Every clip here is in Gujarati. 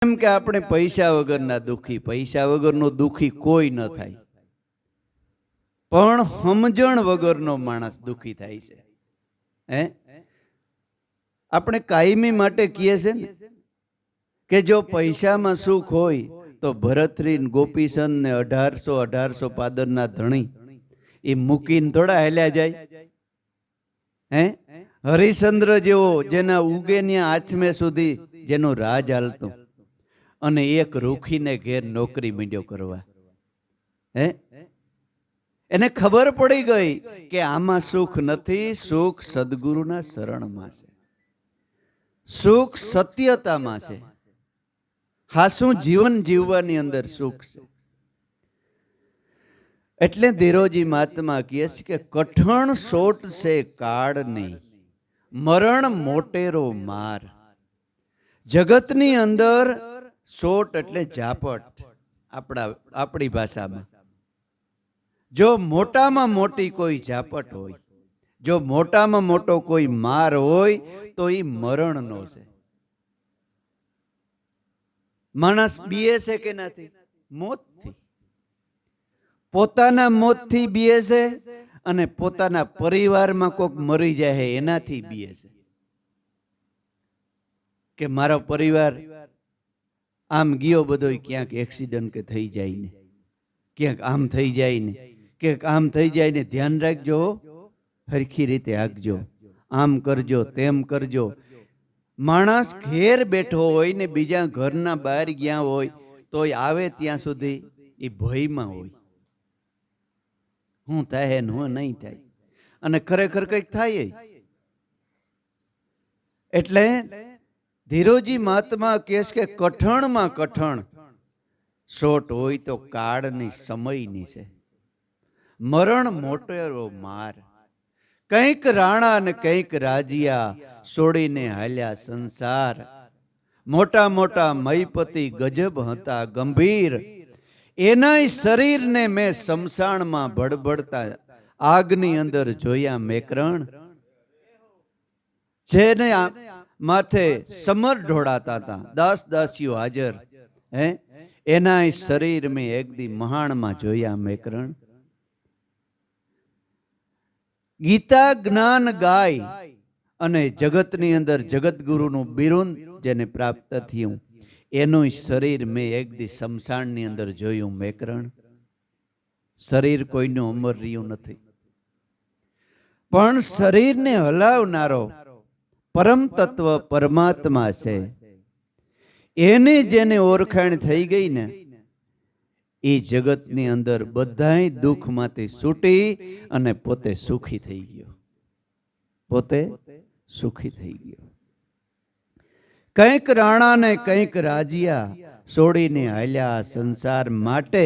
એમ કે આપણે પૈસા વગરના દુખી, પૈસા વગરનો દુખી કોઈ ન થાય, પણ સમજણ વગરનો માણસ દુખી થાય છે. હે, આપણે કાયમી માટે કહીએ છે ને કે જો પૈસામાં સુખ હોય તો ભરતરી ગોપીચંદ ને 1800 પાદરના ધણી એ મૂકીને થોડા હાલ્યા જાય. હે, હરિશ્ચંદ્ર જેવો જેના ઉગેન્યા આથમે સુધી જેનું રાજ હાલતું અને એક રૂખીને ઘેર નોકરી મીંડ્યો કરવા. હે, એને ખબર પડી ગઈ કે આમાં સુખ નથી, સુખ સદગુરુના શરણમાં છે, સુખ સત્યતામાં છે, હાસું જીવન જીવવાની અંદર સુખ છે. એટલે ધીરોજી મહાત્મા કહે છે કે કઠણ સોટ છે કાળ નહીં, મરણ મોટેરો માર. જગતની અંદર સોટ એટલે ઝાપટ, આપણી ભાષામાં. જો મોટામાં મોટી કોઈ ઝાપટ હોય, જો મોટામાં મોટો કોઈ માર હોય તો એ મરણનો છે. માણસ બીએ છે કે નથી? મોતથી. પોતાના મોતથી બીએ છે અને પોતાના પરિવારમાં કોઈક મરી જાય એનાથી બીએ છે કે મારો પરિવાર આમ ગયો બધો ક્યાંક એક્સિડન્ટ કે થઈ જાય ને, ક્યાંક આમ થઈ જાય ને, ક્યાંક આમ થઈ જાય ને, ધ્યાન રાખજો, હરખી રીતે હાંકજો, આમ કરજો, તેમ કરજો. માણસ ઘેર બેઠો હોય ને બીજા ઘરના બહાર ગયા હોય તોય આવે ત્યાં સુધી એ ભયમાં હોય, હું થાય ને હું નહીં થાય, અને ખરેખર કંઈક થાય. એટલે ધીરોજી મહાત્મા કહે છે કે કઠણમાં કઠણ સોટ હોય તો કાળની સમયની છે, મરણ મોટેરો માર. કંઈક રાણા ને કંઈક રાજીયા છોડીને હાલ્યા સંસાર. મોટા મોટા મયપતિ ગજબ હતા ગંભીર, એનાય શરીરને મેં શમશાનમાં ભડભડતા આગની અંદર જોયા મેકરણ. જેને માથે સમર ઢોળાતા હતા, દાસીઓ હાજર, હે, એનાય શરીર મેં એક દી મહાણમાં જોયા મેકરણ. ગીતા જ્ઞાન ગાય અને જગતની અંદર જગતગુરુનું બિરુદ જેને પ્રાપ્ત થયું એનું શરીર મેં એક દી શમશાનની અંદર જોયું મેકરણ. શરીર કોઈનું અમર રહ્યું નથી, પણ શરીરને હલાવનારો પરમ તત્વ પરમાત્મા છે. એને જેને ઓળખાણ થઈ ગઈ ને એ જગતની અંદર બધાય દુઃખમાંથી છૂટી અને પોતે સુખી થઈ ગયો, પોતે સુખી થઈ ગયો. કંઈક રાણા ને કંઈક રાજીયા છોડીને હાલ્યા સંસાર માટે,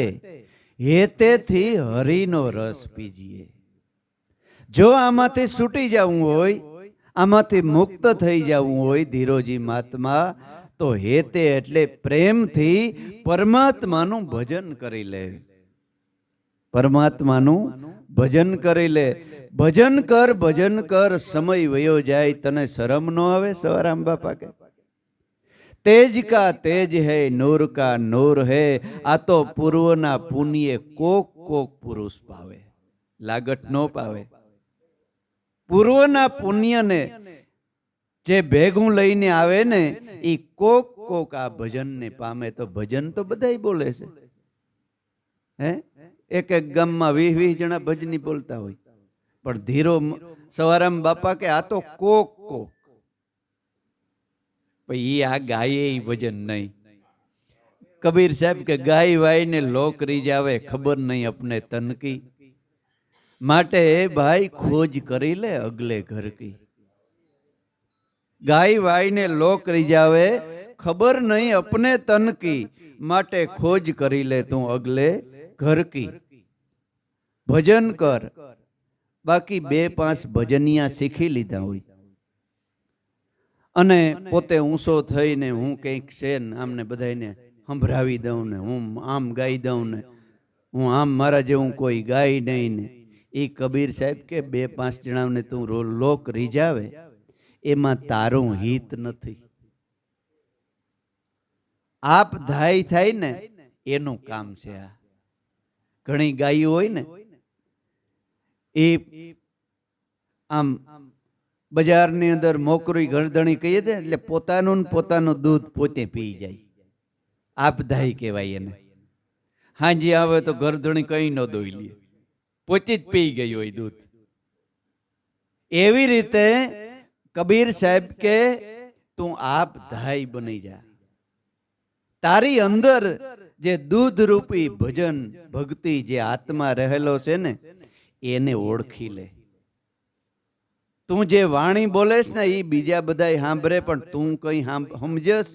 હેતેથી હરિનો રસ પીજીએ. જો આમાંથી છૂટી જવું હોય, આમાંથી મુક્ત થઈ જવું હોય ધીરોજી મહાત્મા, તો હેતે એટલે પ્રેમથી પરમાત્માનું ભજન કરી લે, પરમાત્માનું ભજન કરી લે. ભજન કર સમય વયો જાય, તને શરમ ન આવે? સવારામ બાપા કે તેજ કા તેજ હૈ, નૂર કા નૂર હૈ. આ તો પૂર્વના પુણ્ય કોક કોક પુરુષ પાવે, લાગટ ન પાવે. પૂર્વના પુણ્યને જે ભેગું લઈને આવે ને એ કોક કોક આ ભજનને પામે. તો ભજન તો બધાય બોલે છે, હે, એક એક ગામમાં 20-20 જણા ભજની બોલતા હોય, પણ ધીરો સવારામ બાપા કે આ તો કોક કોક. પછી આ ગાય એ ભજન નહીં. કબીર સાહેબ કે ગાય વાય ને લોક રીજાવે, ખબર નહીં અપને તન કી. માટે ભાઈ ખોજ કરી લે અગલે ઘર કી. ગાય વાય ને લોક રીજાવે, ખબર નહીં અપને તન કી. માટે ખોજ કરી લે તું અગલે ઘર કી. ભજન કર. બાકી 2-5 ભજનિયા શીખી લીધા હોય અને પોતે ઊંચો થઈને હું કંઈક છે ને આમને બધાને સંભળાવી દઉં ને, હું આમ ગાઈ દઉં ને, હું આમ મારા જેવું કોઈ ગાય નહીં ને. એ કબીર સાહેબ કે 2-5 જણાને તું લોક રીજાવે એમાં તારું હિત નથી. આપ ધાય થાય ને એનું કામ છે આ. ઘણી ગાયો હોય ને એ આમ બજારની અંદર મોકરી ગરદણી કહીએ દે એટલે પોતાનું ને પોતાનું દૂધ પોતે પી જાય. આપધાઈ કહેવાય એને. હાજી આવે તો ગરદણી કઈ ન દોઈ લે, પોતે જ પી ગઈ હોય દૂધ. એવી રીતે કબીર સાહેબ કે તું આપધાઈ બની જા. તારી અંદર જે દૂધ રૂપી ભજન ભક્તિ જે આત્મા રહેલો છે ને એને ઓળખી લે. તું જે વાણી બોલેશ ને એ બીજા બધા સાંભળે, પણ તું કઈ સમજસ?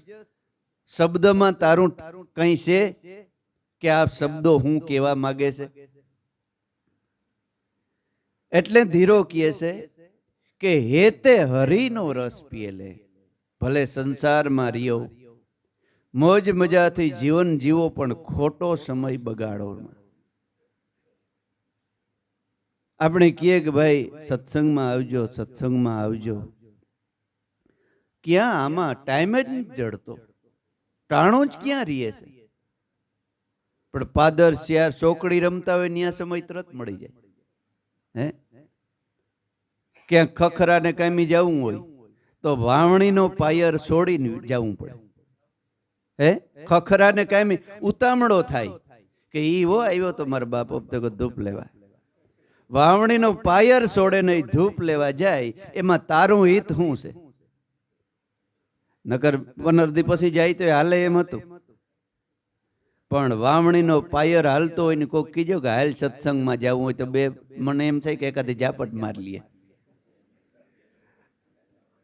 શબ્દમાં તારું કઈ છે કે આ શબ્દો હું કેવા માંગે છે? એટલે ધીરો કહે છે કે હેતે હરિનો રસ પીએ લે, ભલે સંસારમાં રહ્યો, મોજ મજાથી જીવન જીવો, પણ ખોટો સમય બગાડો. આપણે કહીએ કે ભાઈ સત્સંગમાં આવજો, સત્સંગમાં આવજો. ક્યાં આમાં ટાઈમ જ નથી જડતો, ટાણું જ ક્યાં રહીએ છે. પણ પાદર શિયાર ચોકડી રમતા હોય ત્યાં સમય તરત મળી જાય. હે ક્યાંક ખખરાને કામી જવું હોય તો વાવણીનો પાયર છોડીને જવું પડે. હે ખખરાને કામી ઉતામળો થાય કે ઈ હો આવ્યો તો મારા બાપ તો ધૂપ લેવા. વાવણીનો પાયર છોડે નહીં ધૂપ લેવા જાય, એમાં તારું હિત શું છે? નકર 15 દી પછી જાય તો હાલે એમ હતું. પણ વાવણીનો પાયર હાલતો હોય ને કોક કીજો કે હાલ સત્સંગમાં જવું હોય તો બે મને એમ થાય કે એકાદી ઝાપટ મારી લઈએ.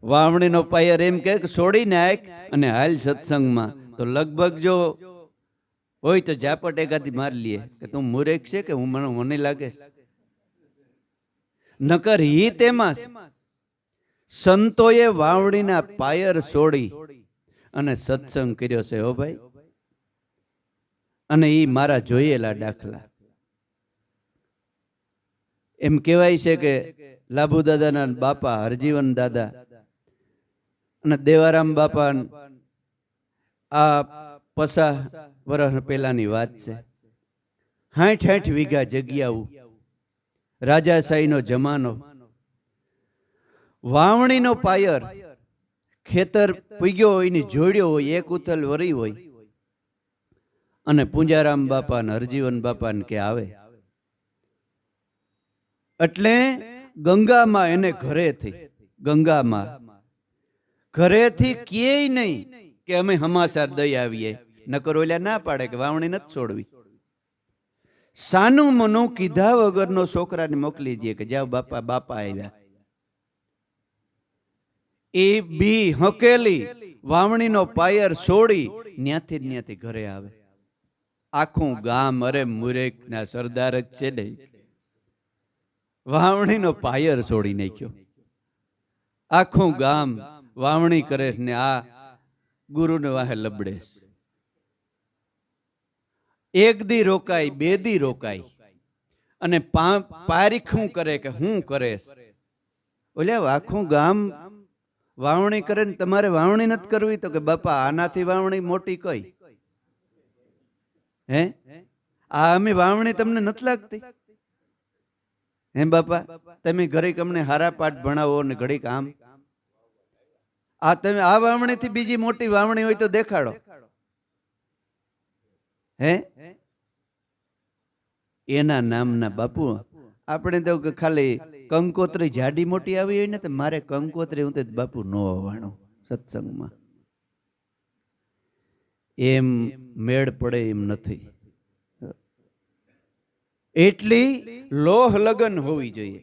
વાવણીનો પાયર એમ કે છોડી નાખ અને હાલ સત્સંગમાં, તો લગભગ જો હોય તો ઝાપટ એકાદી મારી લઈએ કે તું મૂર્ખ છે કે હું મને લાગે. નકર હિત એમાં સંતોએ વાવણીના પાયર છોડી અને સત્સંગ કર્યો છે. હો ભાઈ, અને ઈ મારા જોયેલા દાખલા. એમ કહેવાય છે કે લાભુ દાદાના બાપા હરજીવન દાદા અને દેવારામ બાપા આ 50 વર્ષ પહેલાની વાત છે. 60 વીઘા જગ્યાઓ, રાજાશાહીનો જમાનો, વાવણીનો પાયર, ખેતર પૂગ્યો હોય ને જોડ્યો હોય, એક ઉથલ વરી હોય, અને પૂંજારામ બાપા ને હરજીવન બાપા ને કે આવે એટલે ગંગામાં એને ગંગામાં ઘરેથી ક્યાંય નહીં કે અમે હમાસાર દઈ આવીએ. નકર ઓલા ના પાડે કે વાવણી નથી છોડવી. સાનું મનું કીધા વગરનો છોકરાને મોકલી દે કે જાઓ બાપા આવ્યા. એ બી હકેલી વાવણીનો પાયર છોડી ન્યાથી ઘરે આવે. આખું ગામ અરે મુરેક ના સરદાર જ છે ને, વાવણીનો પાયર છોડી નાખ્યો. આખું ગામ વાવણી કરે ને આ ગુરુને વાહે લબડે. એક દી રોકાય, 2 દી રોકાય, અને પારીખું કરે કે હું કરે. ઓલે આખું ગામ વાવણી કરે ને તમારે વાવણી નથી કરવી? તો કે બાપા આનાથી વાવણી મોટી કઈ? હે આ અમે વાવણી તમને નથી લાગતી? હે બાપા તમે ઘડીક અમને હારા પાઠ ભણાવો ને ઘડીક આમ, આ તમે આ વાવણી થી બીજી મોટી વાવણી હોય તો દેખાડો. હે એના નામના બાપુ આપણે તો ખાલી કંકોત્રી જાડી મોટી આવી હોય ને તો મારે કંકોત્રી હું તો બાપુ ન હોવાનું સત્સંગમાં. એમ મેળ પડે એમ નથી. એટલી લોહ લગન હોવી જોઈએ.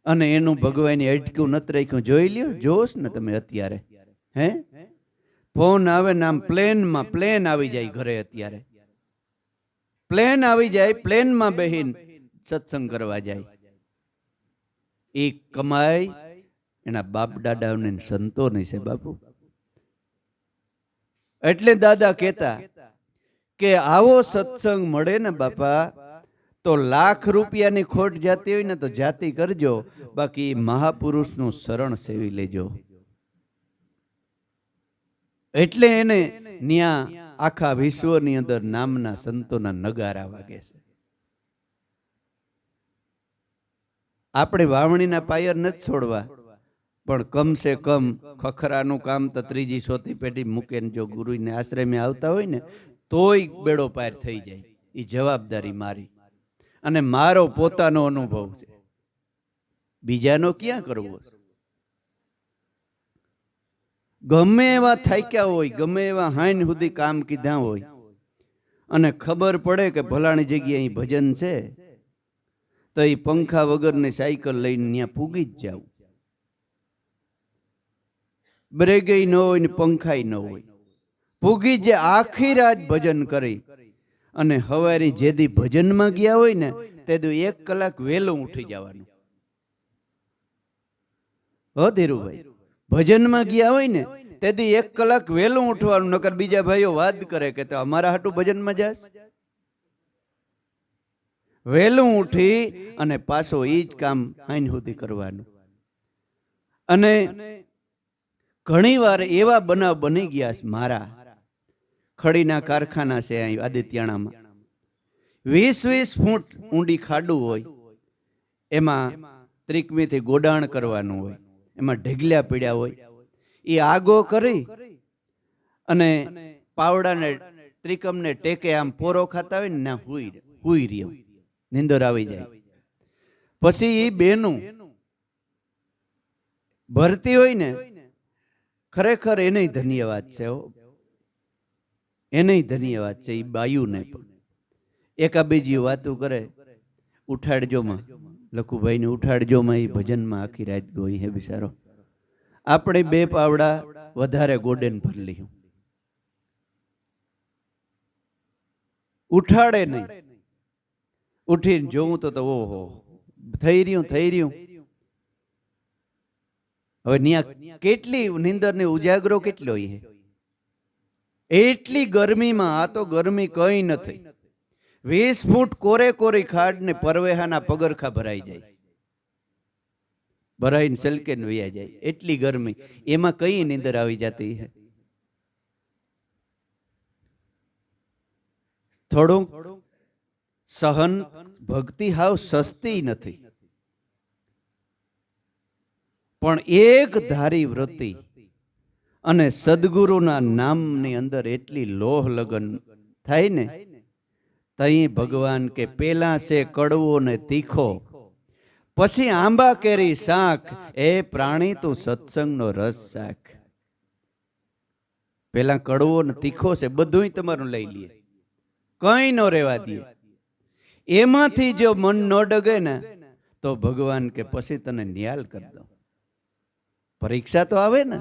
અને એનું ભગવાને અટક્યું નથી રાખ્યું. જોઈ લ્યો, જોશ ને તમે અત્યારે. હે ફોન આવે ને આમ પ્લેન આવી જાય ઘરે. અત્યારે પ્લેન આવી જાય, પ્લેનમાં બેહીન સત્સંગ કરવા જાય. એ કમાઈ એના બાપ દાદાઓને સંતોની છે બાપુ. એટલે દાદા કહેતા કે આવો સત્સંગ મળે ને બાપા તો લાખ રૂપિયાની ખોટ જાતી હોય ને તો જાતિ કરજો, બાકી મહાપુરુષનું શરણ સેવી લેજો. એટલે એને ન્યા આખા વિશ્વની અંદર નામના સંતોના નગારા વાગે છે. આપણે વાવણીના પાયર નથી છોડવા, પણ કમસે કમ ખખરાનું કામ તો ત્રીજી ચોથી પેઢી મૂકે જો ગુરુને આશ્રમે આવતા હોય ને તોય બેડો પાર થઈ જાય. એ જવાબદારી મારી અને મારો પોતાનો અનુભવ છે, બીજાનો ક્યાં કરવો. ગમે એવા થાક્યા હોય, ગમે એવા હાઈન સુધી કામ કીધા હોય અને ખબર પડે કે ભલાણી જગ્યાએ અહીં ભજન છે, તો એ પંખા વગરની સાયકલ લઈને ત્યાં પૂગી જ જાવ. બ્રેકે ન હોય ને પંખાય ન હોય, પૂગી જે આખી રાત ભજન કરી અને હવારી જેદી ભજનમાં ગયા હોય ને તે 1 કલાક વહેલું ઉઠી જવાનું. હો ધીરુભાઈ, ભજનમાં ગયા હોય ને તેથી 1 કલાક વહેલું ઉઠવાનું, નકર બીજા ભાઈઓ વાત કરે કે તો અમારા હાટું ભજનમાં જાસ. વહેલું ઉઠી અને પાછો એ જ કામ આઈન સુધી કરવાનું. અને ઘણી વાર એવા બનાવ બની ગયા છે. મારા ખડીના કારખાના છે અહીં આદિત્યાણામાં, 20-20 ફૂટ ઊંડી ખાડું હોય, એમાં ત્રિકમીથી ગોડાણ કરવાનું હોય, એમાં ઢગલ્યા પીડ્યા હોય. એ આગો કરી અને પાવડાને ત્રિકમને ટેકે આમ પોરો ખાતા હોય ને ના હુઈ રહ્યો, નીંદર આવી જાય. પછી એ બેનું ભરતી હોય ને, ખરેખર એને ધન્યવાદ છે, એને ધન્યવાદ છે. એ બાયુને પણ એકા બીજી વાતું કરે, ઉઠાડજોમાં લખુભાઈને ઉઠાડજોમાં, એ ભજનમાં આખી રાત ગોઈ હે બિચારો. આપણે 2 પાવડા વધારે ગોડેન ભરલી, ઉઠાડે નહીં. ઉઠીને જોવું તો ઓહો થઈ રહ્યું. હવે ન્યા કેટલી નીંદર ને ઉજાગરો કેટલો હોય, એટલી ગરમીમાં. આ તો ગરમી કઈ નથી. 20 ફૂટ કોરી ખાડ ને પરવેહાના પગરખા ભરાઈ જાય, ભરાઈને સલકે વયા જાય, એટલી ગરમી. એમાં કઈ નીંદર આવી જતી હે. થોડું સહન, ભક્તિ હાવ સસ્તી નથી, પણ એક ધારી વૃત્તિ અને સદગુરુના નામની અંદર એટલી લોહ લગન થાય ને, તઈ ભગવાન કે પેલા છે કડવો ને તીખો, પછી આંબા કેરી શાક, એ પ્રાણી તું સત્સંગનો રસ શાક. પેલા કડવો ને તીખો છે, બધું તમારું લઈ લે, કઈ ન રહેવા દે. એમાંથી જો મન ન ડગે ને તો ભગવાન કે પછી તને નિહાલ કરી દો. પરીક્ષા તો આવે ને,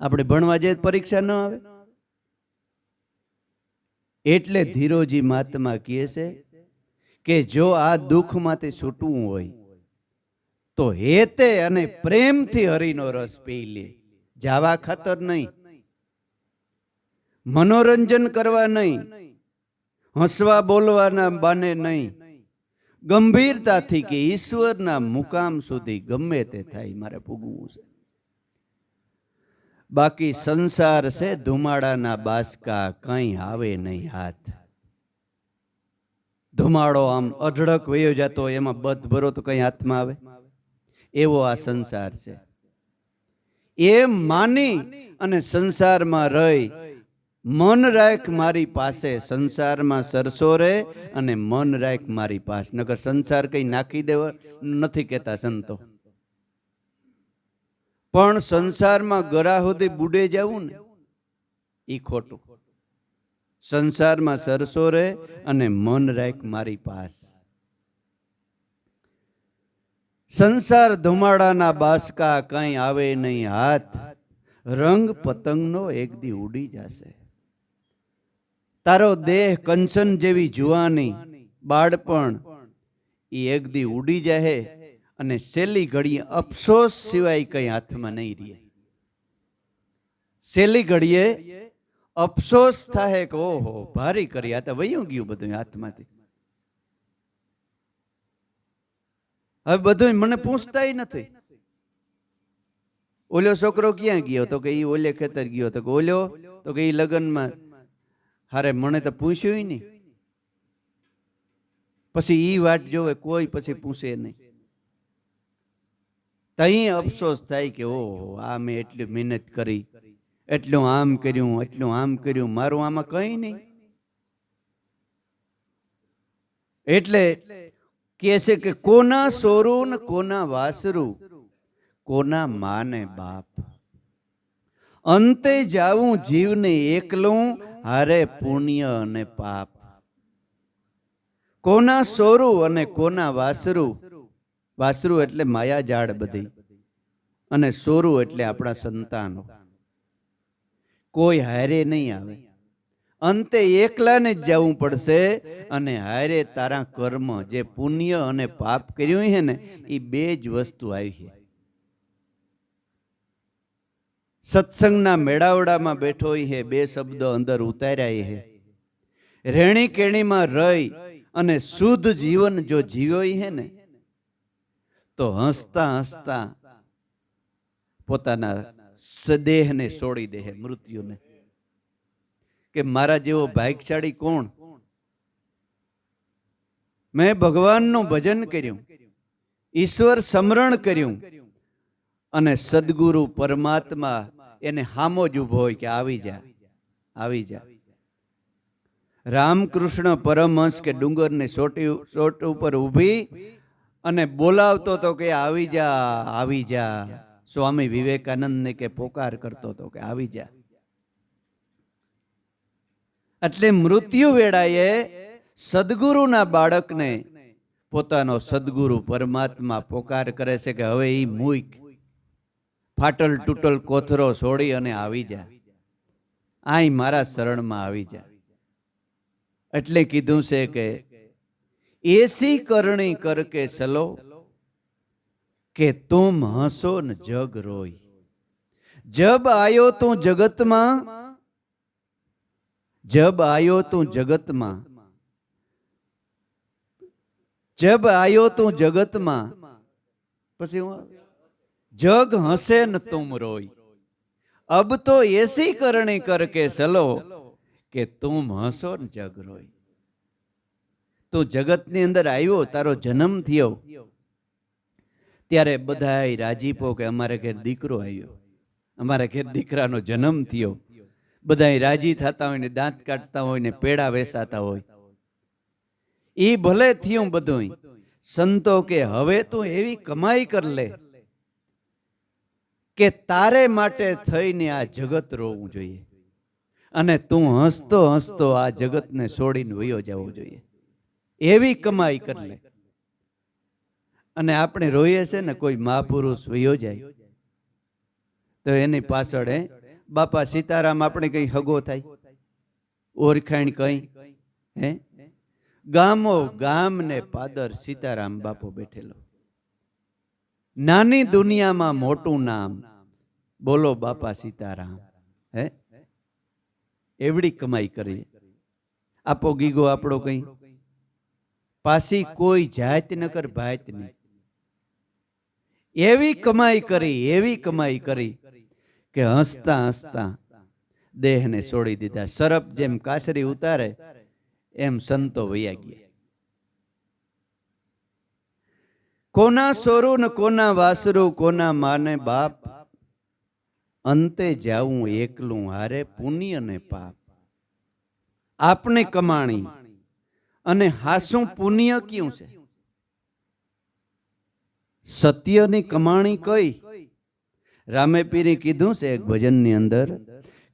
આપણે ભણવા જઈએ પરીક્ષા ન આવે. એટલે ધીરોજી મહાત્મા કહે છે કે જો આ દુઃખમાંથી છૂટવું હોય તો હેતે અને પ્રેમથી હરિનો રસ પી લે. જાવા ખાતર નહીં, મનોરંજન કરવા નહીં, હસવા બોલવાના બાને નહીં, ગંભીરતાથી કે ઈશ્વરના મુકામ સુધી ગમે તે થાય મારે પૂગવું છે. બાકી સંસાર છે ધુમાડાના બાસકા, કઈ આવે નહીં હાથ. ધુમાડો આમ અઢળક વયો જતો, એમાં બધ ભરો તો કઈ હાથમાં આવે, એવો આ સંસાર છે. એમ માની અને સંસારમાં રહી, મન રાખ મારી પાસે, સંસારમાં સરસો રે અને મન રાખ મારી પાસે. નકર સંસાર કઈ નાખી દેવા નથી કહેતા સંતો, પણ સંસારમાં ગરા સુધી બુડે જવું ને એ ખોટું. સંસારમાં સરસો રે અને મન રાખ મારી પાસ. સંસાર ધુમાડાના બાસકા, કઈ આવે નહીં હાથ, રંગ પતંગનો એક દી ઉડી જશે. તારો દેહ કંચન જેવી જુવાની, બાળપણ એ એક દી ઉડી જાય અને છેલ્લી ઘડીએ અફસોસ સિવાય કઈ હાથમાં નહીં રહે. છેલ્લી ઘડીએ અફસોસ થાય કે ઓહો ભારી કરી, આ તો વયું ગયું બધું હાથમાંથી. હવે બધું મને પૂછતાય નથી. ઓલો છોકરો ક્યાં ગયો? તો કે ઈ ઓલે ખેતર ગયો. તો કે ઓલો? તો કે ઈ લગ્નમાં. હારે મને તો પૂછ્યું નહીં. પછી ઈ વાટ જોવે, કોઈ પછી પૂછે નહીં. તઈ અફસોસ થાય કે ઓહો, આ મેં એટલી મહેનત કરી, એટલું આમ કર્યું, એટલું આમ કર્યું, મારું આમાં કઈ નહીં. એટલે કે છે કે કોના સોરું ને કોના વાસરું, કોના માને બાપ, અંતે જાવું જીવને એકલું, હારે પુણ્ય અને પાપ. કોના સોરું અને કોના વાસરું. વાસરું એટલે માયા જાળ બધી, અને સોરું એટલે આપણા સંતાનો. કોઈ હારે નહીં આવે, અંતે એકલાને જ જવું પડશે. અને હારે તારા કર્મ, જે પુણ્ય અને પાપ કર્યું છે ને, એ બે જ વસ્તુ આવી છે. સત્સંગના મેળાવડામાં બેઠો છે, બે શબ્દો અંદર ઉતાર્યા છે. રેણી કેણીમાં રહી અને શુદ્ધ જીવન જો જીવ્યો છે ને, તો હસતા હસતા પોતાના સદેહને છોડી દે, મૃત્યુને. કે મારા જેવો ભાગ્યશાળી કોણ? મેં ભગવાનનું ભજન કર્યું, ઈશ્વર સ્મરણ કર્યું, અને સદગુરુ પરમાત્મા એને હામો જ ઉભો હોય કે આવી જા, આવી જા. રામકૃષ્ણ પરમહંસ કે ડુંગરને ચોટ ઉપર ઊભી અને બોલાવતો હતો કે આવી જા, આવી જા. સ્વામી વિવેકાનંદને કે પોકાર કરતો હતો કે આવી જા. એટલે મૃત્યુ વેળાએ સદગુરુના બાળકને પોતાનો સદગુરુ પરમાત્મા પોકાર કરે છે કે હવે ઈ મૂક, ફાટલ તૂટલ કોથરો છોડી અને આવી જા, આય મારા શરણમાં આવી જા. એટલે કીધું છે કે એસી કરણી કરકે સલો, કે તુમ હસો ન જગ રોય. જબ આયો તું જગતમાં, જબ આયો તું જગતમાં, જબ આયો તું જગતમાં. પછી જગ હસે ન તુમ રોય. અબ તો એસી કરણી કરકે સલો, કે તુમ હસો ન જગ રોય. તું જગતની અંદર આવ્યો, તારો જન્મ થયો, ત્યારે બધાય રાજીપો કે અમારે ઘેર દીકરો આવ્યો, અમારા ઘેર દીકરાનો જન્મ થયો. બધાય રાજી થતા હોય ને, દાંત કાઢતા હોય ને, પેડા વેસાતા હોય. એ ભલે થયું બધું. સંતો કે હવે તું એવી કમાઈ કર લે કે તારે માટે થઈને આ જગત રોવું જોઈએ, અને તું હસતો હસતો આ જગતને છોડીને વયો જવો જોઈએ. એવી કમાઈ કર લે. અને આપણે રોઈએ છે ને, કોઈ મહાપુરુષ વયો જાય તો એની પાછળ બાપા સીતારામ આપણે કઈ હગો થાય, ઓળખાણ કઈ હે, ગામો ગામ ને પાદર સીતારામ બાપો બેઠેલો. નાની દુનિયામાં મોટું નામ, બોલો બાપા સીતારામ. હે એવડી કમાઈ કરી. આપો ગીગો આપણો કઈ પાછી કોઈ જાત નકર ભાત નહીં. એવી કમાઈ કરી, એવી કમાઈ કરી કે હસતા હસતા દેહને છોડી દીધા. સરપ જેમ કાસરી ઉતારે એમ સંતો વૈયા ગયા. કોના સોરું ને કોના વાસરું, કોના માને બાપ, અંતે જાવું એકલું, હારે પુણ્ય ને પાપ. આપને કમાણી અને હાસું પુણ્ય ક્યું છે? સત્યની કમાણી કઈ? રામે પીરે કીધું છે એક ભજનની અંદર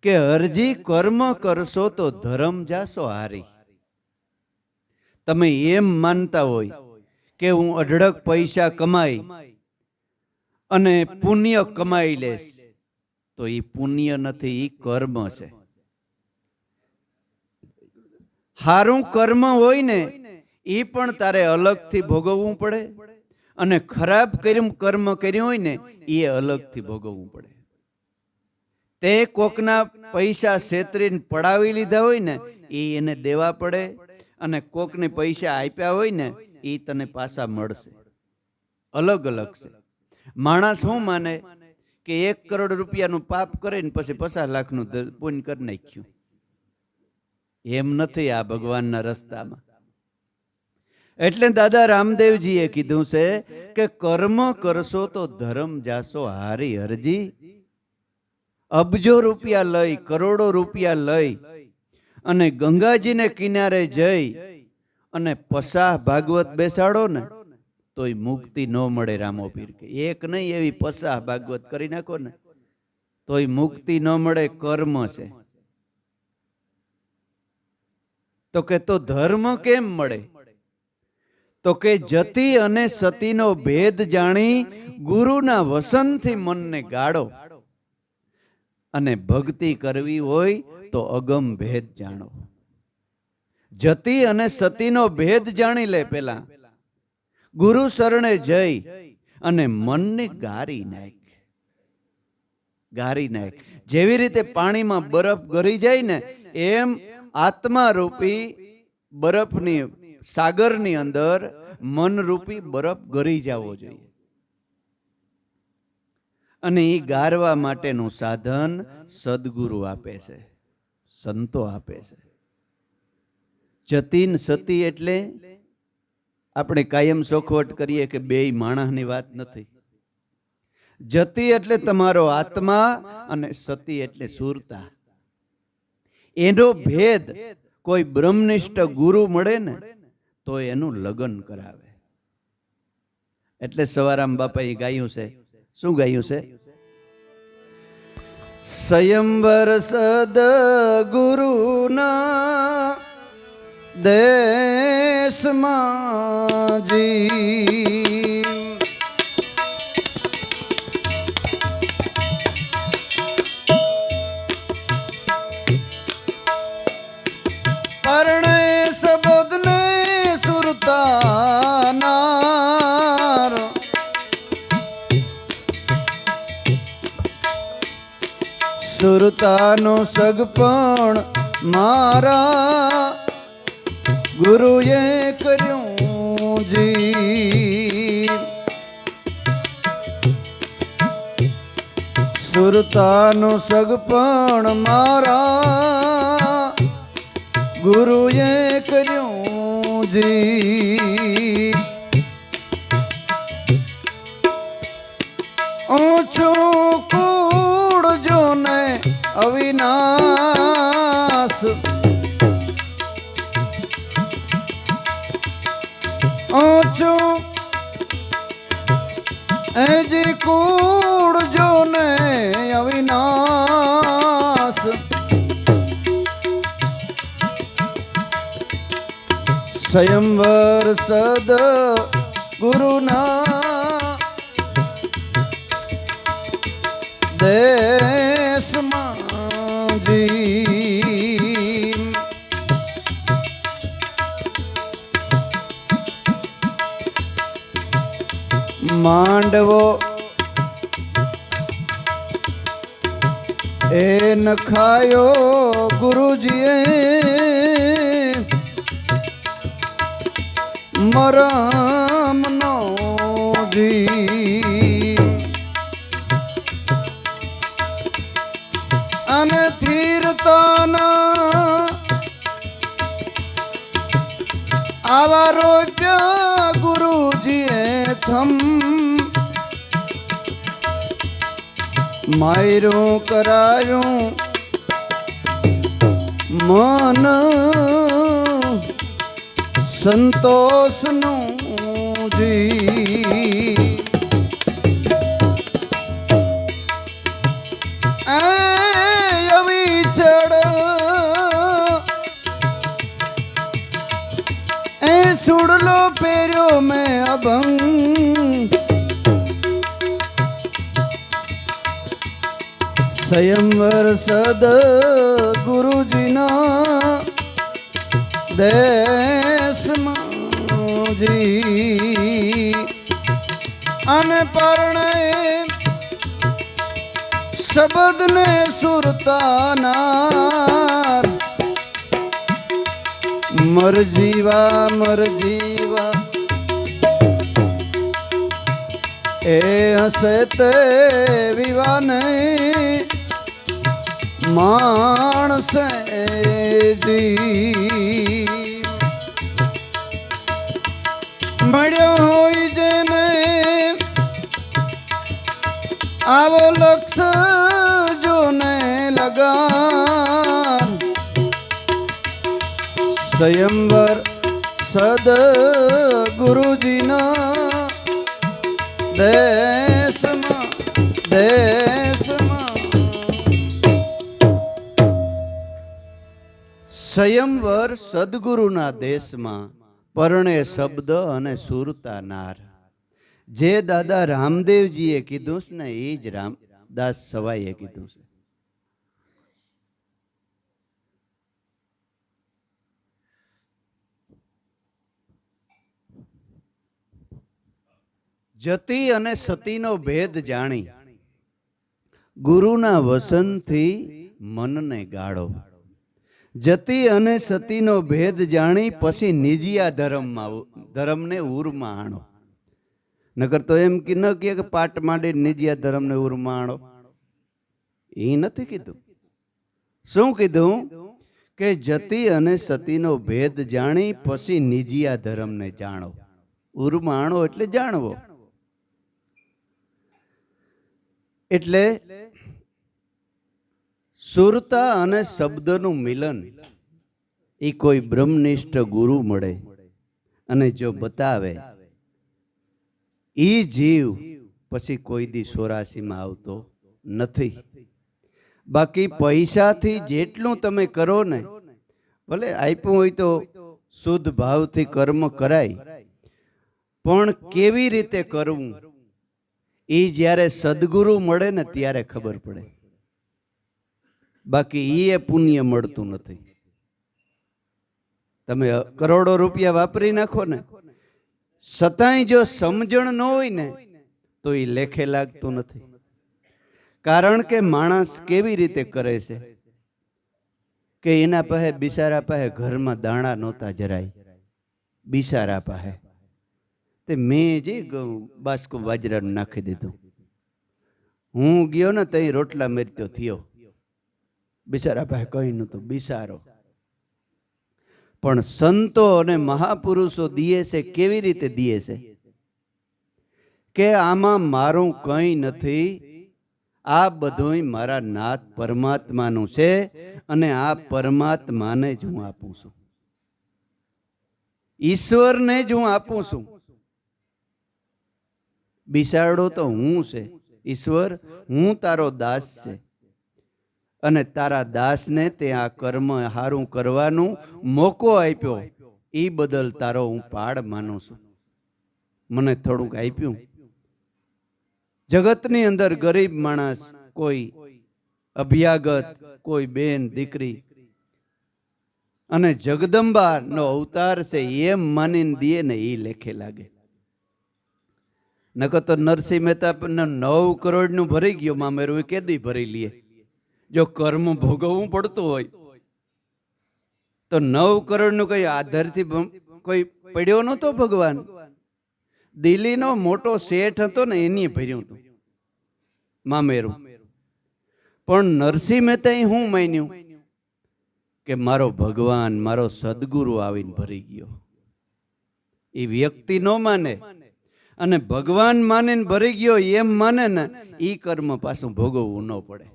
કે હરજી કર્મ કરશો તો ધર્મ જાશો હારી. તમે એમ માનતા હોય કે હું અઢળક પૈસા કમાઈ અને પુણ્ય કમાઈ લેશ, તો એ પુણ્ય નથી, એ કર્મ છે. હારું કર્મ હોય ને એ પણ તારે અલગથી ભોગવવું પડે, અને ખરાબ કર્મ કર્યું હોય ને એ અલગથી ભોગવવું પડે. તે કોકના પૈસા છેતરીને પડાવી લીધા હોય ને એ એને દેવા પડે, અને કોકને પૈસા આપ્યા હોય ને એ તને પાછા મળશે. અલગ અલગ છે. માણસ શું માને કે 1 કરોડ રૂપિયાનું પાપ કરીને પછી 50 લાખનું પુણ્ય કરી નાખ્યું. એમ નથી આ ભગવાનના રસ્તામાં. એટલે દાદા રામદેવજીએ કીધું છે કે કર્મ કરશો તો ધર્મ જાશો હારી હરજી. અબજો રૂપિયા લઈ, કરોડો રૂપિયા લઈ અને ગંગાજીને કિનારે જઈ અને 50 ભાગવત બેસાડો ને તોય મુક્તિ ન મળે. રામો પીર કે એક નહીં, એવી 50 ભાગવત કરી નાખો ને તોય મુક્તિ ન મળે. કર્મ છે. તો કે તો ધર્મ કેમ મળે? તો કે જતી અને સતીનો ભેદ જાણી ગુરુના વસનથી મનને ગાળો, અને ભક્તિ કરવી હોય તો અગમ ભેદ જાણો. જતી અને સતીનો ભેદ જાણી લે. પેલા ગુરુ શરણે જઈ અને મનને ગારી નાખ. ગારી નાખ. જેવી રીતે પાણીમાં બરફ ગળી જાય ને એમ આત્મા રૂપી બરફની સાગરની અંદર મન રૂપી બરફ ગળી જવો જોઈએ. અને એ ગારવા માટેનું સાધન સદગુરુ આપે છે, સંતો આપે છે. જતીન સતી એટલે આપણે કાયમ સોખવટ કરીએ કે બેય માણસની વાત નથી. જતી એટલે તમારો આત્મા અને સતી એટલે સુરતા. એનો ભેદ કોઈ બ્રહ્મનિષ્ઠ ગુરુ મળે ને તો એનું લગ્ન કરાવે. એટલે સવારામ બાપાએ ગાયું છે. શું ગાયું છે? સ્વયંવર સદ ગુરુના દેશમાં જી, પરણે સબદને સુરતાનાર, સુરતાનો સગપણ મારા ગુરુએ કર્યું જી. સુરતાનો સગપણ મારા ગુરુએ કર્યું જી. ઓછું કૂડ જો ને અવિનાશ, ઓછું એજી કૂડ જો ને અવિનાશ. સ્વયંવર સદ ગુરુના દેશમાં જી. માંડવો એ નખાયો ગુરુજીએ, મરમનો જી. અને થીરતાના આવા રોપ્યા ગુરુજીએ થમ, માયરું કરાયું મન સંતોષનું જી. સુડલો પહેર્યો મેં અભંગ, સ્વયંવર સદ ગુરુજીના દેશમાં જી. અને પરણે શબ્દને સુરતાનાર, મર જીવા એ હસે તે વિવાને માણસે દી મળ્યો હોય જેને આવો લક્ષ જોને લગાન સ્વયંવર સદ ગુરુજીના દેશમાં દેશમાં સ્વયંવર સદગુરુના દેશમાં પરણે શબ્દ અને સુરતા નાર. જે દાદા રામદેવજીએ કીધું છે ને એ જ રામદાસ સવાઈએ કીધું છે. જતી અને સતીનો ભેદ જાણી ગુરુના વસનથી મનને ગાળો. જતી અને સતીનો ભેદ જાણી પછી નિજિયા ધર્મને ઉરમાં આણો. નકર તો એમ કે ન કે પાટ માંડી નિજિયા ધર્મને ઉરમાં આણો, એ નથી કીધું. શું કીધું? કે જતી અને સતીનો ભેદ જાણી પછી નિજિયા ધર્મને જાણો. ઉરમાં આણો એટલે જાણવો. એટલે સુરતા અને શબ્દનું મિલન એ કોઈ બ્રહ્મનિષ્ઠ ગુરુ મળે અને જો બતાવે એ જીવ પછી કોઈ દી 84માં આવતો નથી. બાકી પૈસાથી જેટલું તમે કરો ને, ભલે આપ્યું હોય તો શુદ્ધ ભાવથી કર્મ કરાય, પણ કેવી રીતે કરવું એ જ્યારે સદગુરુ મળે ને ત્યારે ખબર પડે. બાકી એ પુણ્ય મળતું નથી. તમે કરોડો રૂપિયા વાપરી નાખો ને, છતાંય જો સમજણ ન હોય ને તો એ લેખે લાગતું નથી. કારણ કે માણસ કેવી રીતે કરે છે કે એના પાસે બિચારા પાસે ઘરમાં દાણા નહોતા જરાય, બિચારા પાસે તે મેં જે બાસ્કો બાજરાનું નાખી દીધું. હું ગયો ને તઈ રોટલા મરતો થયો. બિચારા પાસે કઈ નહોતું, બિચારો. પણ સંતો અને મહાપુરુષો દિએ છે કેવી રીતે દિએ છે કે આમાં મારું કંઈ નથી, આ બધું મારા નાથ પરમાત્માનું છે અને આ પરમાત્માને જ હું આપું છું, ઈશ્વરને જ હું આપું છું. બિસાડો તો હું છે, ઈશ્વર હું તારો દાસ છે અને તારા દાસને તે આ કર્મ હારું કરવાનું મોકો આપ્યો, એ બદલ તારો હું પાડ માનું છું. મને થોડુંક આપ્યું. જગતની અંદર ગરીબ માણસ, કોઈ અભ્યાગત, કોઈ બેન દીકરી અને જગદંબાનો અવતાર છે એમ માનીને દે ને એ લેખે લાગે. નકર તો નરસિંહ મહેતા 9 કરોડનું ભરી ગયો મામેરું, એ કેદી ભરી લે? જો કર્મ ભોગવવું પડતું હોય તો 9 કરોડનું કઈ આધારથી કોઈ પડ્યો નહોતો ભગવાન. દિલ્હીનો મોટો શેઠ હતો ને એની ભર્યું હતું મામેરું. પણ નરસિંહ મહેતા હું માન્યું કે મારો ભગવાન, મારો સદગુરુ આવીને ભરી ગયો. એ વ્યક્તિ ન માને અને ભગવાન માને ને ભરી ગયો એમ માને ને, એ કર્મ પાછું ભોગવવું ન પડે.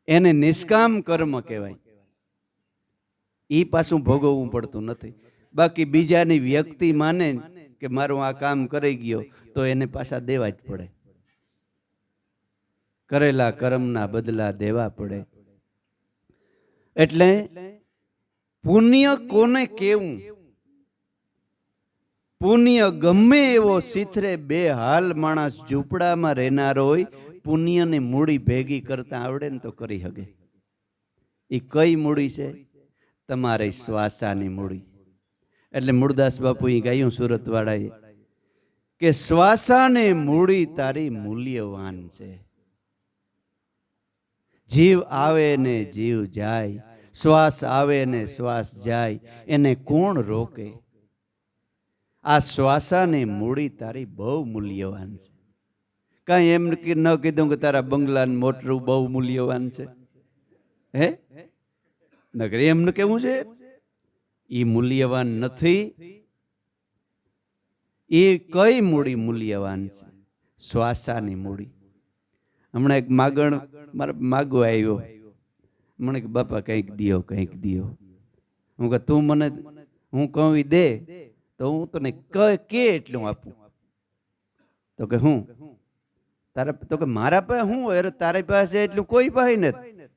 એને નિષ્કામ કર્મ કહેવાય. એ પાછું ભોગવવું પડતું નથી. બાકી બીજાની વ્યક્તિ માને કે મારું આ કામ કરી ગયો તો એને પાછા દેવા જ પડે. કરેલા કર્મના બદલા દેવા પડે. એટલે પુણ્ય કોને કેવું? પુણ્ય ગમે એવો સીથરે બે હાલ માણસ ઝૂંપડામાં રહેનારો હોય, પુણ્યની મૂડી ભેગી કરતા આવડે ને તો કરી શકે. એ કઈ મૂડી છે? તમારી શ્વાસાની મૂડી. એટલે મૂળદાસ બાપુએ ગાયું સુરતવાળાએ કે શ્વાસાને મૂડી તારી મૂલ્યવાન છે. જીવ આવે ને જીવ જાય, શ્વાસ આવે ને શ્વાસ જાય, એને કોણ રોકે? આ શ્વાસાની મૂડી તારી બહુ મૂલ્યવાન છે. કાંઈ એમ ન કીધું કે તારા બંગલા મોટરું બહુ મૂલ્યવાન છે. હે નગર એમ કેવું છે? એ મૂલ્યવાન નથી. એ કઈ મૂડી મૂલ્યવાન છે? શ્વાસાની મૂડી. હમણાં એક માગણ મારે માગવા આવ્યો, મને કે બાપા કંઈક દિયો, કંઈક દિયો. હું કે તું મને, હું કહું દે તો હું તને કે એટલું આપું. તો કે હું તારા, તો કે મારા પાસે શું હોય? તારી પાસે એટલું કોઈ પાસે નથી.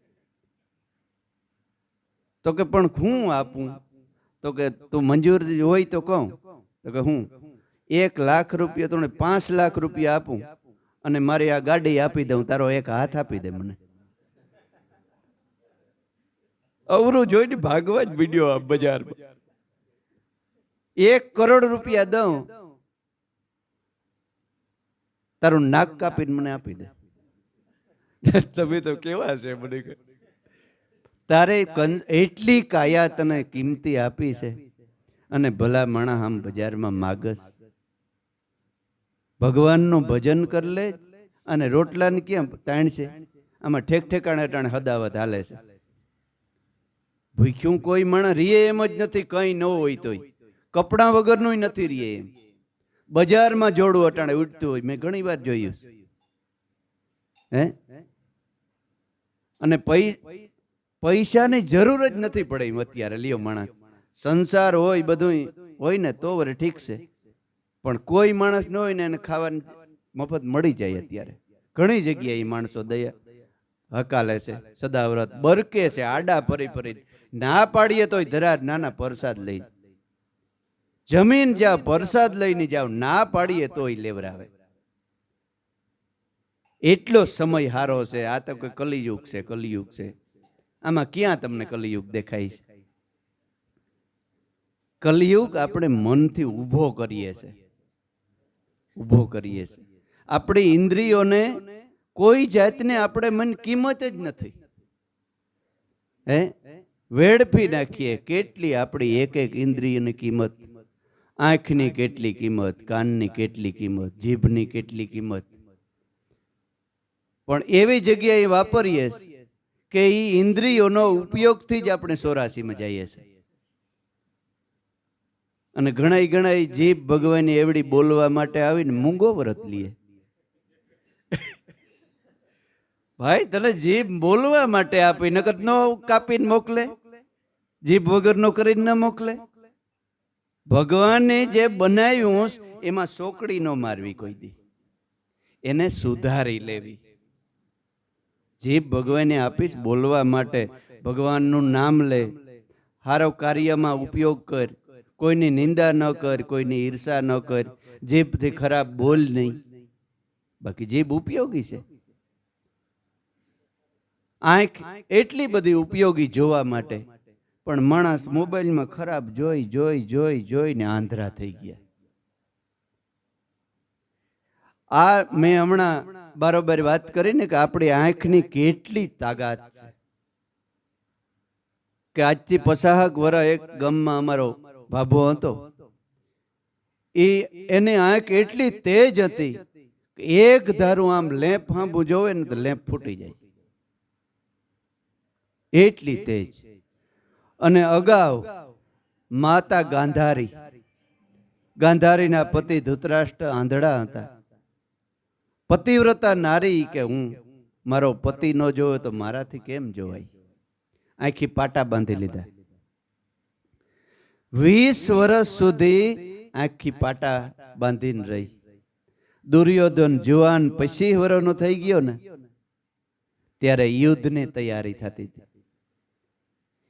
તો કે પણ હું આપું? તો કે તું મંજૂર હોય તો કહું. તો કે હું 1 લાખ રૂપિયા, તને 5 લાખ રૂપિયા આપું અને મારી આ ગાડી આપી દઉં, તારો એક હાથ આપી દે મને. અવરું જોઈને ભાગવા જ વિડીયો આ બજારમાં. 1 કરોડ રૂપિયા દઉં, તારું નાક કાપીને મને આપી દે. તમે તો કેવા છે મને. તારે એટલી કાયા તને કિંમતી આપી છે અને ભલા માણા આમ બજારમાં માગસ. ભગવાનનું ભજન કરી લે અને રોટલાને કેમ તાણ છે? આમાં ઠેક ઠેકાણે ટાણે હદાવત હાલે છે. ભૂખ્યું કોઈ માણસ રીએ એમ જ નથી, કઈ ન હોય તોય. કપડા વગરનું નથી રીએ એમ. બજારમાં જોડું અટાણે ઉઠતું હોય, મેં ઘણી વાર જોયું. હે અને પૈસાની જરૂર જ નથી પડે એમ અત્યારે. લ્યો માણસ સંસાર હોય બધું હોય ને તો વરે ઠીક છે, પણ કોઈ માણસ ન હોય ને એને ખાવાનું મફત મળી જાય. અત્યારે ઘણી જગ્યાએ માણસો દયા હકાલે છે, સદાવ્રત બરકે છે, આડા ફરી ફરી. ના પાડીએ તોય ધરાર નાના પ્રસાદ લઈ જમીન જાવ, પ્રસાદ લઈને જાવ, ના પાડીએ તોય લેવરાવે. એટલો સમય હારો છે. આ તો કોઈ કલિયુગ છે, કલિયુગ છે. આમાં ક્યાં તમને કલિયુગ દેખાય છે? કલિયુગ આપણે મનથી ઊભો કરીએ છે, ઊભો કરીએ છે. આપણી ઇન્દ્રિયોને કોઈ જાતને આપણે મન કિંમત જ નથી. હે વેડફી નાખીએ. કેટલી આપણી એક એક ઇન્દ્રિયની કિંમત. આંખની કેટલી કિંમત, કાનની કેટલી કિંમત, જીભની કેટલી કિંમત. પણ એવી જગ્યાએ વાપરીએ કે એ ઇન્દ્રિયોનો ઉપયોગથી જ આપણે 84માં જઈએ છીએ. અને ઘણા જીભ ભગવાન એવડી બોલવા માટે આવીને મૂંગો વ્રત લીએ. ભાઈ તને જીભ બોલવા માટે આપી, નકર નો કાપીને મોકલે, જીભ વગર નો કરીને ન મોકલે. ભગવાને જે બનાવ્યું એમાં સોકડી નો મારવી કોઈ દી, એને સુધારી લેવી. જીભ ભગવાને આપીશ બોલવા માટે, ભગવાનનું નામ લે, હારો કાર્યમાં ઉપયોગ કર, કોઈની નિંદા ન કર, કોઈની ઈર્ષા ન કર, જીભથી ખરાબ બોલ નહીં. બાકી જીભ ઉપયોગી છે. આંખ એટલી બધી ઉપયોગી જોવા માટે, પણ માણસ મોબાઈલમાં ખરાબ જોઈ જોઈ જોઈ જોઈને આંધળા થઈ ગયા. આ મેં હમણાં બરોબર વાત કરીને કે આપણી આંખની કેટલી તાકાત છે. કે આજથી 50 વર્ષ એક ગામમાં અમારો ભાભો હતો. એની આંખ એટલી તેજ હતી કે એક ધારું આમ લેમ્પ હાંભું જોવે ને તો લેમ્પ ફૂટી જાય, એટલી તેજ. અને અગાઉ માતા ગાંધારીના પતિ ધૃતરાષ્ટ્ર આંધળા હતા. પતિવ્રતા નારી કે હું મારો પતિ ન જોયો તો મારાથી કેમ જોવાય? આંખી પાટા બાંધી લીધા. 20 વર્ષ સુધી આંખી પાટા બાંધીને રહી. દુર્યોધન જુવાન 25 વર્ષનો થઈ ગયો ને ત્યારે યુદ્ધની તૈયારી થતી હતી.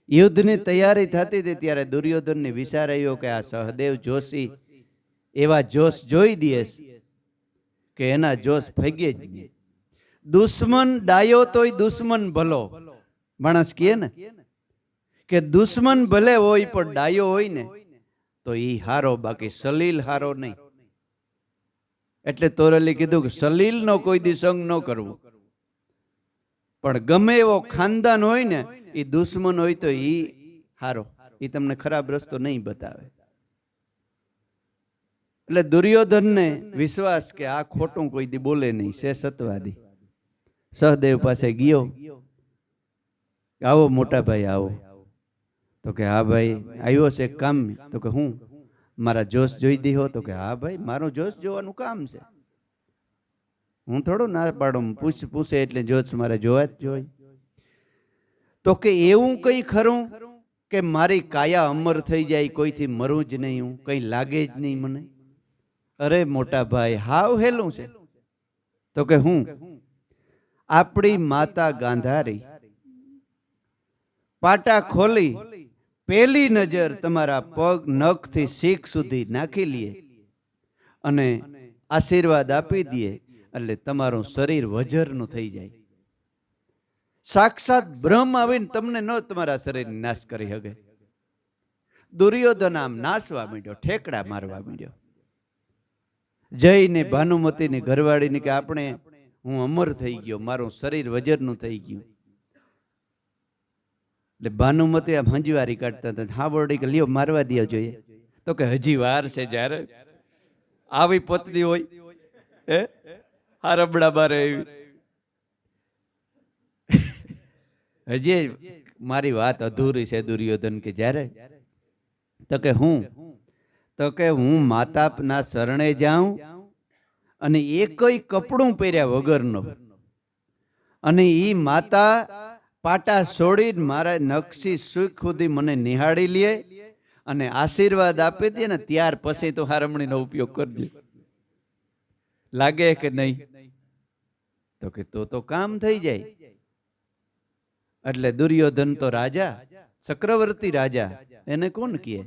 યુદ્ધની તૈયારી થતી હતી ત્યારે દુર્યોધનને વિચાર આવ્યો કે આ સહદેવ જોશી એવા જોશ જોઈ દઈશ કે એના જોશ ફગે જ નહીં. દુશ્મન ડાયો તોય દુશ્મન ભલો. માણસ કહે ને કે દુશ્મન ભલે હોય પણ ડાયો હોય ને તો ઈ હારો, બાકી સલીલ હારો નહીં. એટલે તોરલી કીધું કે સલીલ નો કોઈ દી સંગ ન કરવું. પણ ગમે એવો ખાનદાન હોય ને એ દુશ્મન હોય તો ઈ હારો, એ તમને ખરાબ રસ્તો નહીં બતાવે. એટલે દુર્યોધનને વિશ્વાસ કે આ ખોટું કોઈ દી બોલે નહીં, છે સતવાદી. સહદેવ પાસે ગયો, આવો મોટા ભાઈ આવો. તો કે હા ભાઈ આવ્યો છે, એક કામ. તો કે હું મારા જોશ જોઈ દીધો. તો કે હા ભાઈ મારું જોશ જોવાનું કામ છે, હું થોડું ના પાડું, પૂછે એટલે જોશ મારે જોવા જ જોઈ. તો કે એવું કઈ ખરું કે મારી કાયા અમર થઈ જાય, કોઈથી મરું જ નહીં, હું કઈ લાગે જ નહીં મને? અરે મોટા ભાઈ હાવ હેલું છે. તો કે હું આપણી માતા ગાંધારી પાટા ખોલી પહેલી નજર તમારા પગ નખથી શીખ સુધી નાખી લઈએ અને આશીર્વાદ આપી દઈએ એટલે તમારું શરીર વજરનું થઈ જાય. સાક્ષાત બ્રહ્મ આવીને તમને ન તમારા શરીર નાશ કરી શકે. દુર્યોધન આમ નાસવા માંડ્યો, ઠેકડા મારવા માંડ્યો. જઈને ભાનુમતીની ઘરવાળીની કે આપણે હું અમર થઈ ગયો, મારું શરીર વજરનું થઈ ગયું. એટલે ભાનુમતી આમ હંજવારી કાઢતા હતા. હા બોડી કે લ્યો મારવા દે જોઈએ. તો કે હજી વાર છે, જ્યારે આવી પત્ની હોય હા રબડા બારે હજી મારી વાત અધૂરી છે. દુર્યોધન કે જ્યારે તો કે હું માતાના શરણે જાઉં અને એકય કપડું પહેર્યા વગરનો, અને ઈ માતા પાટા છોડીને મારા નકશી સુખ સુધી મને નિહાળી લે અને આશીર્વાદ આપી દે ને ત્યાર પછી તો હારમણીનો ઉપયોગ કરજે. લાગે કે નહીં? તો કે તો કામ થઈ જાય. એટલે દુર્યોધન તો રાજા, ચક્રવર્તી રાજા, એને કોણ કહે?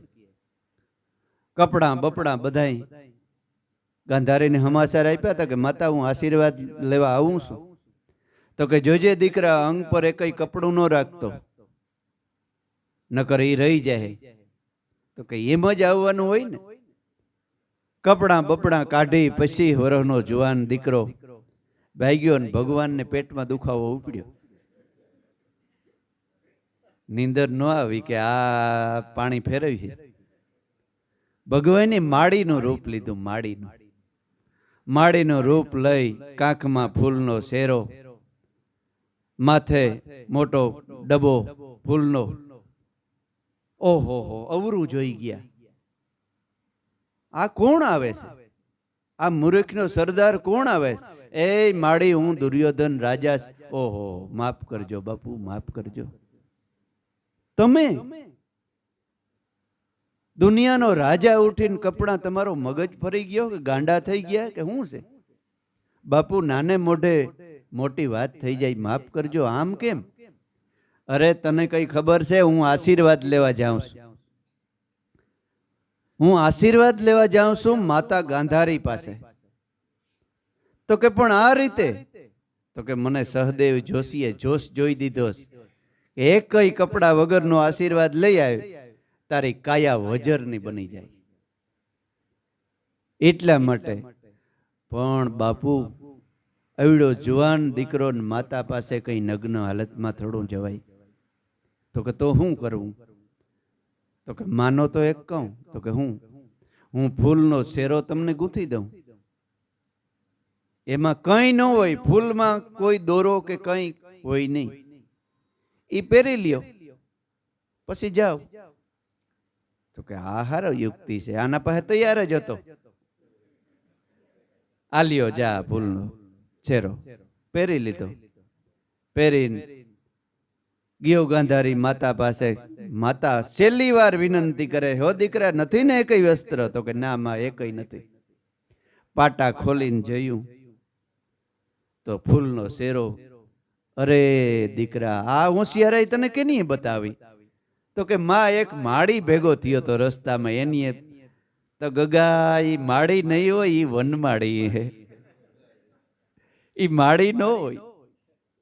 કપડા બપડા બધાય ગાંધારીને સમાચાર આપ્યા હતા કે માતા હું આશીર્વાદ લેવા આવું છું. તો કે જોજે દીકરા, અંગ પર એકય કપડું ન રાખતો, નકર એ રહી જાય. તો કે એમ જ આવવાનું હોય ને. કપડા બપડા કાઢી પછી વરહનો જુવાન દીકરો ભાગ્યો ને ભગવાનને પેટમાં દુખાવો ઉપડ્યો. નીંદર ન આવી કે આ પાણી ફેરવી છે. ભગવાને માળીનું રૂપ લીધું. માળીનું રૂપ લઈ કાંખમાં ફૂલનો શેરો, માથે મોટો ડબો ફૂલનો. ઓહો હો, અવરું જોઈ ગયા. આ કોણ આવે છે? આ મૂર્ખનો સરદાર કોણ આવે છે? એ માળી હું દુર્યોધન રાજા. ઓહો માફ કરજો બાપુ, માફ કરજો. તમે દુનિયાનો રાજા ઉઠીને કપડા, તમારો મગજ ફરી ગયો કે ગાંડા થઈ ગયા કે શું છે? બાપુ નાને મોઢે મોટી વાત થઈ જાય, માફ કરજો. આમ કેમ? અરે તને કઈ ખબર છે? હું આશીર્વાદ લેવા જાઉં છું. હું આશીર્વાદ લેવા જાઉં છું માતા ગાંધારી પાસે. તો કે પણ આ રીતે? તો કે મને સહદેવ જોશીએ જોશ જોઈ દીધો, એકય કપડા વગરનો આશીર્વાદ લઈ આવ્યો, તારી કાયા વજરની બની જાય. એટલા માટે પણ બાપુ એવડો જુવાન દીકરો માતા પાસે કઈ નગ્ન હાલતમાં થોડું જવાય? તો કે તો શું કરવું? તો કે માનો તો એક કહું. તો કે હું ફૂલનો શેરો તમને ગૂંથી દઉં. એમાં કઈ ન હોય, ફૂલમાં કોઈ દોરો કે કઈ હોય નહીં. ઈ પહેરી લ્યો પછી જાઓ. તો કે આ હારો યુક્તિ છે, આના પાસે તૈયાર જ હતો. આ લ્યો જા ફૂલનો શેરો પહેરી લીધો. પહેરીને ગયો ગાંધારી માતા પાસે. માતા છેલ્લી વાર વિનંતી કરે, હો દીકરા નથી ને એકય વસ્ત્ર? તો કે ના માં એકય નથી. પાટા ખોલીને જોયું તો ફૂલનો શેરો. અરે દીકરા, આ હોશિયારાઈ તને કેની બતાવી? તો કે માં એક માળી ભેગો થયો તો રસ્તામાં, એની. તો ગગા ઈ માળી નહીં હોય, ઈ વનમાળી હે. ઈ માળી ન હોય,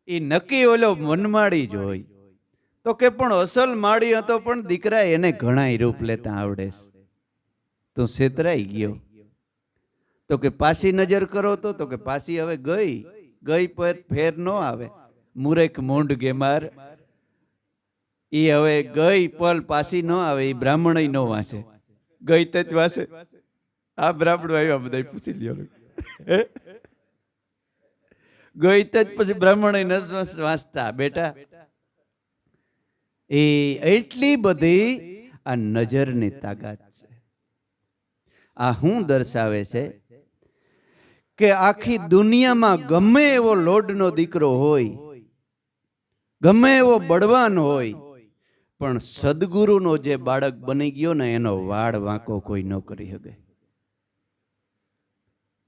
ઈ નક્કી ઓલો વનમાળી જ હોય. તો કે પણ અસલ માળી હતો, પણ દીકરા એને ઘણાય રૂપ લેતા આવડે. તું છેતરાઈ ગયો. તો કે પાછી નજર કરો તો કે પાછી હવે ગઈ પર ફેર ન આવે. મૂર્ખ મૂંઢ ગેમાર, ઈ હવે ગઈ પલ પાછી ન આવે. ઈ બ્રાહ્મણ ન વાંચે, ગઈ તે જ વાંચે. આ બ્રાહ્મણો આવ્યા બધા પૂછી લ્યો. ગોઈત જ પછી બ્રાહ્મણ ન વાંચતા બેટા. એ એટલી બધી આ નજરની તાકાત છે. આ શું દર્શાવે છે કે આખી દુનિયામાં ગમે એવો લોડનો દીકરો હોય, ગમે એવો બળવાન હોય, પણ સદગુરુનો જે બાળક બની ગયો ને એનો વાળ વાંકો કોઈ ન કરી શકે.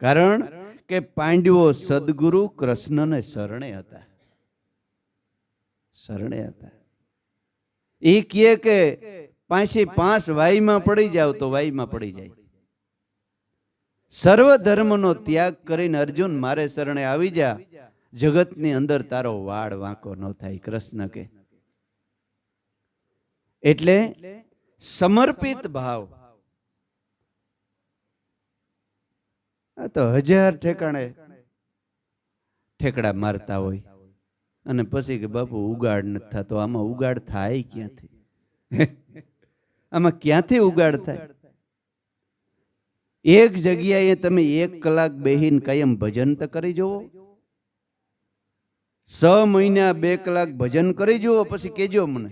કારણ કે પાંડવો સદગુરુ કૃષ્ણને શરણે હતા. શરણે હતા. એ કહે કે 5 વાઈમાં પડી જાવ તો વાઈમાં પડી જાય. સર્વ ધર્મનો ત્યાગ કરીને અર્જુન મારે શરણે આવી જા, જગતની અંદર તારો વાળ વાંકો ન થાય. કૃષ્ણ કે એટલે સમર્પિત ભાવ. આ તો 1000 ઠેકાણે ઠેકડા મારતા હોય અને પછી કે બાપુ ઉગાડ નથી થતો. આમાં ઉગાડ થાય ક્યાંથી? આમાં ક્યાંથી ઉગાડ થાય? એક જગ્યાએ તમે 1 કલાક બેહીને કાયમ ભજન તો કરી જુઓ. 6 મહિના 2 કલાક ભજન કરી જુઓ, પછી કેજો મને.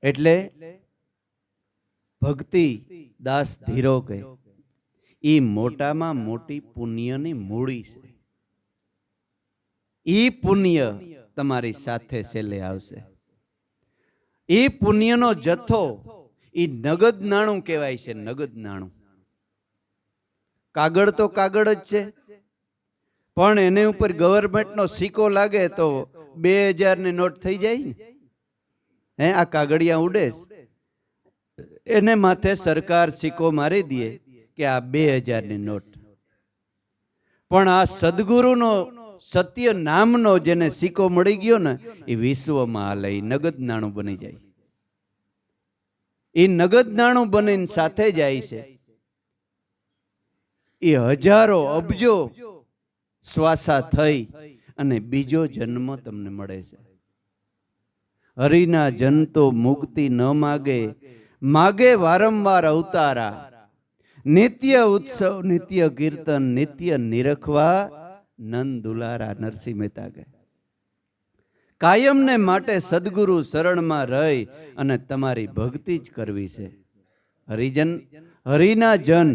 એટલે ભક્તિ દાસ ધીરો કહે ઈ મોટામાં મોટી પુણ્યની મૂડી છે. ઈ પુણ્ય તમારી સાથે છેલ્લે આવશે. ઈ પુણ્યનો જથ્થો ઈ નગદ નાણું કહેવાય છે. નગદ નાણું. કાગળ તો કાગળ જ છે, પણ એને ઉપર ગવર્મેન્ટનો સિક્કો લાગે તો 2000 ની નોટ થઈ જાય ને. આ કાગળિયા ઉડે, એને માથે સરકાર સિક્કો મારી દે કે આ 2000 ની નોટ. પણ આ સદગુરુનો સત્ય નામનો જેને સિક્કો મળી ગયો ને એ વિશ્વમાં હાલે. એ નગદ નાણું બની જાય. એ નગદ નાણું બનીને સાથે જાય છે. એ હજારો અબજો શ્વાસા થઈ અને બીજો જન્મ તમને મળે છે. હરિના જન તો મુક્તિ ન માગે, માગે વારંવાર અવતારા. નિત્ય ઉત્સવ નિત્ય કીર્તન નિત્ય નિરખવા, નંદ દુલારા. નરસિંહ મહેતા કહે કાયમને માટે સદગુરુ શરણમાં રહી અને તમારી ભક્તિ જ કરવી છે. હરિજન હરિના જન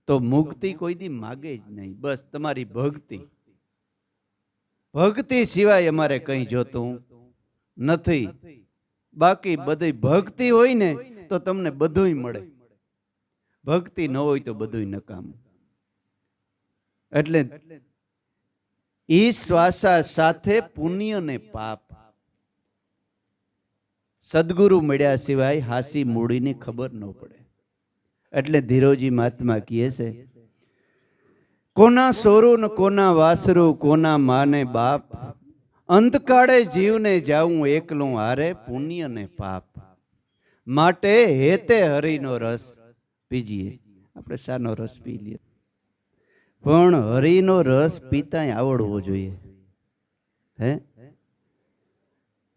તો મુક્તિ કોઈ દી માગે જ નહીં. બસ તમારી ભક્તિ. ભક્તિ સિવાય અમારે કંઈ જોતું નથી. બાકી બધી ભક્તિ હોય ને તો તમને બધુંય મળે. ભક્તિ ન હોય તો બધુંય નકામું. એટલે ઈ શ્વાસા સાથે પુણ્ય ને પાપ. સદગુરુ મળ્યા સિવાય હાસી મૂડીની ખબર ન પડે. એટલે ધીરોજી મહાત્મા કહે છે કોના સોરું ને કોના વાસરું, કોના માને બાપ, અંતકાળે જીવને જાવું એકલું હારે, પુણ્ય ને પાપ. માટે હેતે હરિનો રસ પીજીએ. આપણે શાનો રસ પી લઈએ, પણ હરિનો રસ પીતાય આવડવો જોઈએ.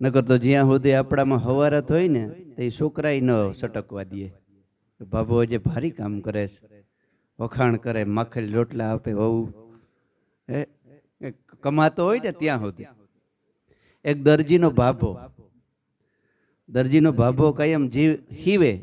નકર તો જ્યાં સુધી આપણામાં હવારત હોય ને તે છોકરાય ન સટકવા દે. બાબુ આજે ભારી કામ કરે છે, વખાણ કરે, માખેલ રોટલા આપે, હોવું કમાતો હોય ને ત્યાં સુધી. એક દરજીનો ભાભો કાયમ જીવ હીવે